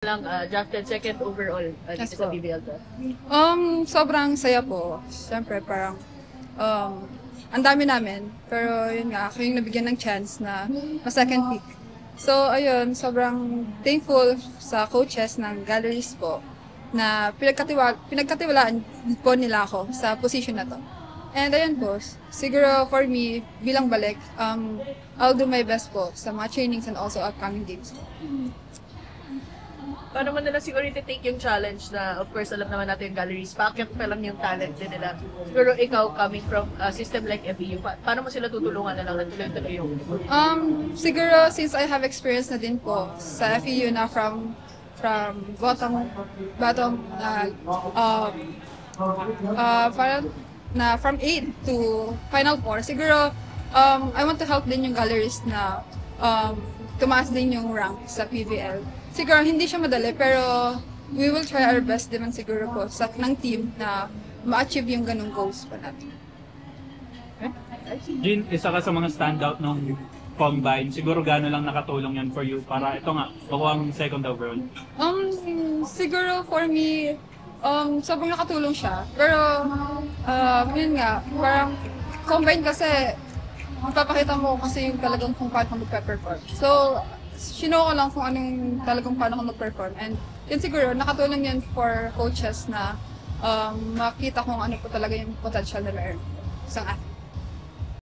Lang drafted second overall dito Yes sa po. BBL to. Sobrang saya po. Siyempre, parang, ang dami namin. Pero yun nga, ako yung nabigyan ng chance na ma-second pick. So, ayun, sobrang thankful sa coaches ng galleries po na pinagkatiwalaan po nila ako sa position na to. And ayun po, siguro for me, bilang balik, I'll do my best po sa mga trainings and also upcoming games. Paano mo nila siguro i-take yung challenge na, of course, alam naman natin yung galleries, packet pa lang yung talent din nila. Pero ikaw, coming from a system like FEU, paano mo sila tutulungan na lang na tuloy-tuloy yung... Siguro since I have experience na din po sa FEU na from bottom parang na from 8 to final 4, siguro I want to help din yung galleries na tumaas din yung rank sa PVL. Siguro hindi siya madali pero we will try our best din siguro po ng team na ma-achieve yung ganung goals pa natin. Jean, isa ka sa mga standout ng combine. Siguro gano'n lang nakatulong yan for you para ito nga, makuha ang second overall. Siguro for me, sobrang nakatulong siya. Pero, yun nga, parang combine kasi, ipapakita mo kasi yung talagang kung paano mag-perform. So, sino ko lang kung anong talagang paano ko mag-perform. And yun siguro, nakatulong yan for coaches na makita kung ano po talaga yung potential na meron sa athlete.